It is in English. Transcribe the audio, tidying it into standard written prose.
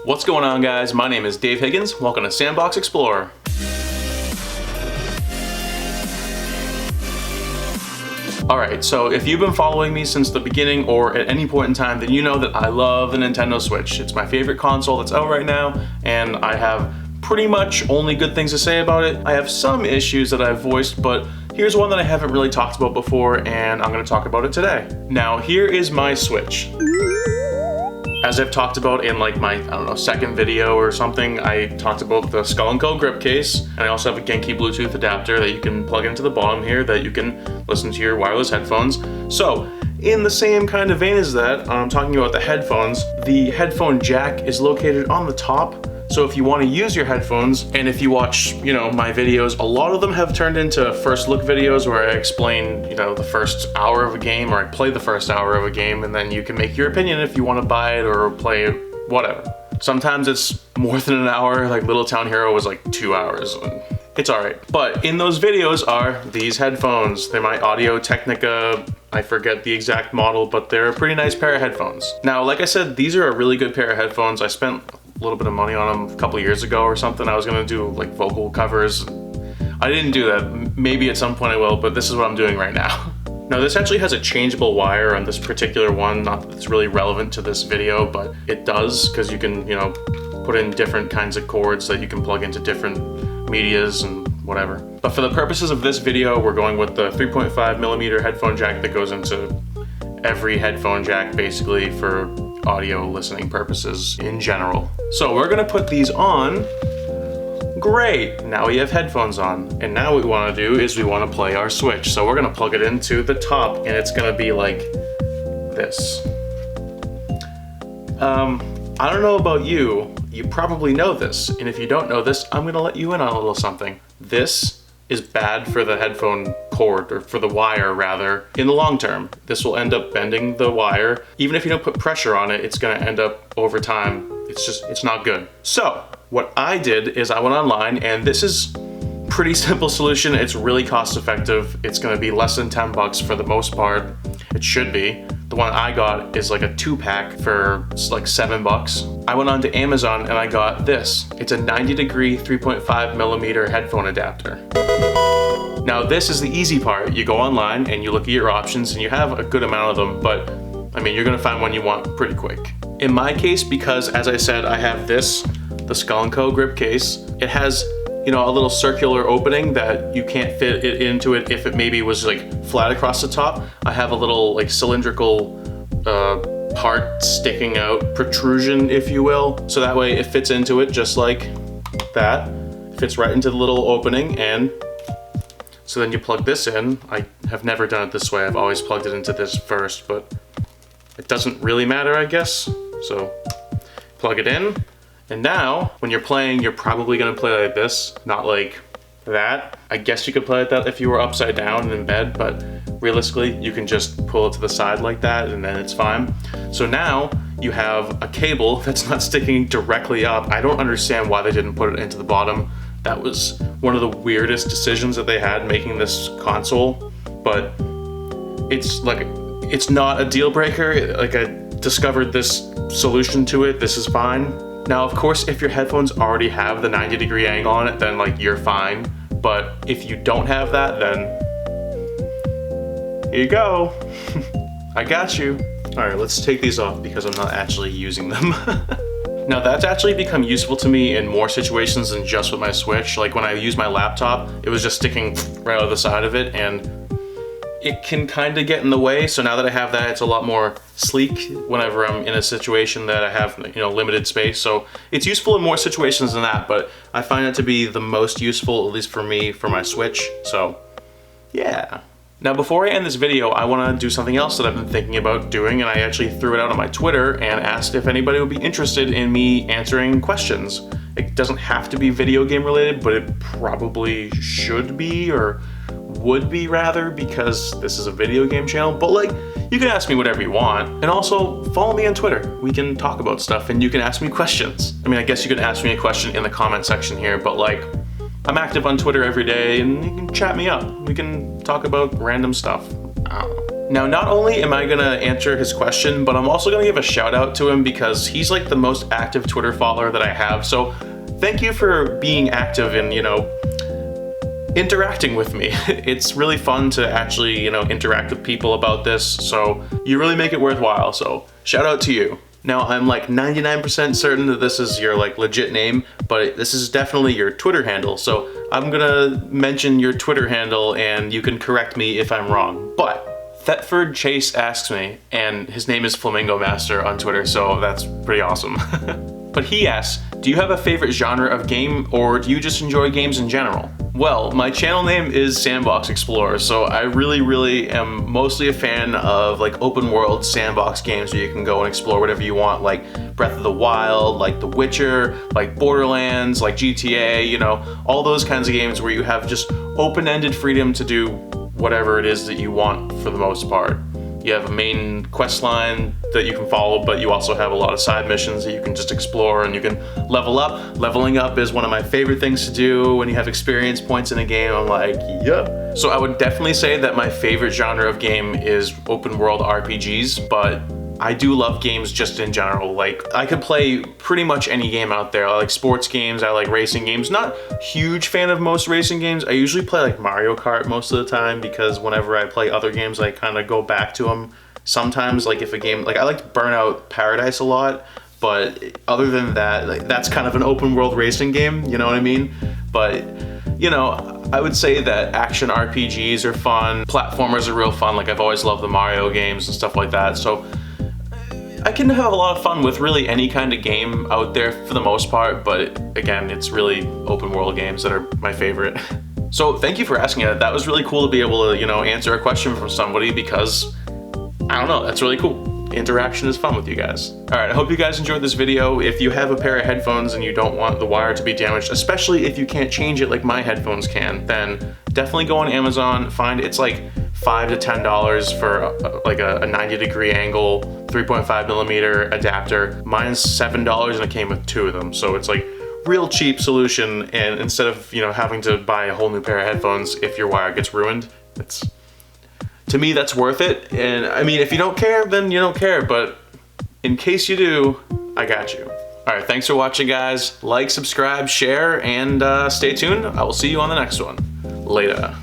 What's going on, guys? My name is Dave Higgins. Welcome to Sandbox Xplorer. Alright, so if you've been following me since the beginning or at any point in time, then you know that I love the Nintendo Switch. It's my favorite console that's out right now, and I have pretty much only good things to say about it. I have some issues that I've voiced, but here's one that I haven't really talked about before, and I'm going to talk about it today. Now, here is my Switch. As I've talked about in like my, I don't know, second video or something, I talked about the Skull & Co grip case, and I also have a Genki Bluetooth adapter that you can plug into the bottom here that you can listen to your wireless headphones. So, in the same kind of vein as that, I'm talking about the headphones. The headphone jack is located on the top. So if you want to use your headphones, and if you watch, my videos, a lot of them have turned into first look videos where I explain, the first hour of a game, or I play the first hour of a game, and then you can make your opinion if you want to buy it or play it, whatever. Sometimes it's more than an hour, like Little Town Hero was like 2 hours. It's alright. But in those videos are these headphones. They're my Audio-Technica, I forget the exact model, but they're a pretty nice pair of headphones. Now, like I said, these are a really good pair of headphones. I spent a little bit of money on them a couple years ago or something. I was gonna do like vocal covers. I didn't do that. Maybe at some point I will, but this is what I'm doing right now. Now, this actually has a changeable wire on this particular one. Not that it's really relevant to this video, but it does, because you can, put in different kinds of cords that you can plug into different medias and whatever. But for the purposes of this video, we're going with the 3.5mm headphone jack that goes into every headphone jack basically for audio listening purposes in general. So we're gonna put these on. Great, now we have headphones on. And now what we wanna do is we wanna play our Switch. So we're gonna plug it into the top, and it's gonna be like this. I don't know about you probably know this, and if you don't know this, I'm gonna let you in on a little something. This is bad for the headphone cord, or for the wire rather, in the long term. This will end up bending the wire. Even if you don't put pressure on it, it's gonna end up over time. It's not good. So what I did is I went online, and this is pretty simple solution. It's really cost effective. It's gonna be less than 10 bucks for the most part. It should be. The one I got is like a 2-pack for like 7 bucks. I went on to Amazon and I got this. It's a 90-degree 3.5mm headphone adapter. Now, this is the easy part. You go online and you look at your options, and you have a good amount of them, but I mean, you're gonna find one you want pretty quick. In my case, because as I said, I have this, the Skull & Co grip case. It has, a little circular opening that you can't fit it into it if it maybe was like flat across the top. I have a little like cylindrical part sticking out, protrusion if you will, so that way it fits into it just like that. It fits right into the little opening, and so then you plug this in. I have never done it this way. I've always plugged it into this first, but it doesn't really matter, I guess. So plug it in. And now, when you're playing, you're probably gonna play like this, not like that. I guess you could play like that if you were upside down in bed, but realistically, you can just pull it to the side like that, and then it's fine. So now, you have a cable that's not sticking directly up. I don't understand why they didn't put it into the bottom. That was one of the weirdest decisions that they had making this console, but it's not a deal breaker. Like, I discovered this solution to it. This is fine. Now, of course, if your headphones already have the 90-degree angle on it, then like you're fine. But if you don't have that, then here you go. I got you. All right, let's take these off because I'm not actually using them. Now, that's actually become useful to me in more situations than just with my Switch. Like when I use my laptop, it was just sticking right out of the side of it, and it can kind of get in the way. So now that I have that, it's a lot more sleek whenever I'm in a situation that I have, limited space. So it's useful in more situations than that, but I find it to be the most useful, at least for me, for my Switch. So yeah. Now, before I end this video, I want to do something else that I've been thinking about doing, and I actually threw it out on my Twitter and asked if anybody would be interested in me answering questions. It doesn't have to be video game related, but it probably should be, or would be rather, because this is a video game channel. But like, you can ask me whatever you want, and also follow me on Twitter. We can talk about stuff, and you can ask me questions. I mean, I guess you can ask me a question in the comment section here, but like, I'm active on Twitter every day, and you can chat me up. We can talk about random stuff. I don't know. Now, not only am I gonna answer his question, but I'm also gonna give a shout out to him because he's like the most active Twitter follower that I have. So thank you for being active and, you know, interacting with me. It's really fun to actually, you know, interact with people about this. So you really make it worthwhile. So shout out to you. Now, I'm like 99% certain that this is your like legit name, but this is definitely your Twitter handle. So I'm gonna mention your Twitter handle and you can correct me if I'm wrong. But Thetford Chase asks me, and his name is Flamingo Master on Twitter, so that's pretty awesome. But he asks, do you have a favorite genre of game, or do you just enjoy games in general? Well, my channel name is Sandbox Xplorer, so I really am mostly a fan of like open world sandbox games where you can go and explore whatever you want, like Breath of the Wild, like The Witcher, like Borderlands, like GTA, you know, all those kinds of games where you have just open-ended freedom to do whatever it is that you want for the most part. You have a main quest line that you can follow, but you also have a lot of side missions that you can just explore and you can level up. Leveling up is one of my favorite things to do when you have experience points in a game. I'm like, yeah. So I would definitely say that my favorite genre of game is open world RPGs, but I do love games just in general. Like, I could play pretty much any game out there. I like sports games, I like racing games. Not huge fan of most racing games. I usually play like Mario Kart most of the time because whenever I play other games, I kind of go back to them. Sometimes, like if a game, like I liked Burnout Paradise a lot, but other than that, like, that's kind of an open world racing game, you know what I mean? But, you know, I would say that action RPGs are fun. Platformers are real fun. Like, I've always loved the Mario games and stuff like that. So I can have a lot of fun with really any kind of game out there for the most part, but again, it's really open world games that are my favorite. So thank you for asking that. That was really cool to be able to, you know, answer a question from somebody because, I don't know, that's really cool. Interaction is fun with you guys. All right, I hope you guys enjoyed this video. If you have a pair of headphones and you don't want the wire to be damaged, especially if you can't change it like my headphones can, then definitely go on Amazon, find it's like $5 to $10 for like a 90-degree angle 3.5 millimeter adapter. Mine's $7 and it came with 2 of them, so it's like real cheap solution. And instead of, you know, having to buy a whole new pair of headphones if your wire gets ruined, it's, to me, that's worth it. And I mean, if you don't care, then you don't care, but in case you do, I got you. All right, thanks for watching, guys. Like, subscribe, share, and stay tuned. I will see you on the next one. Later.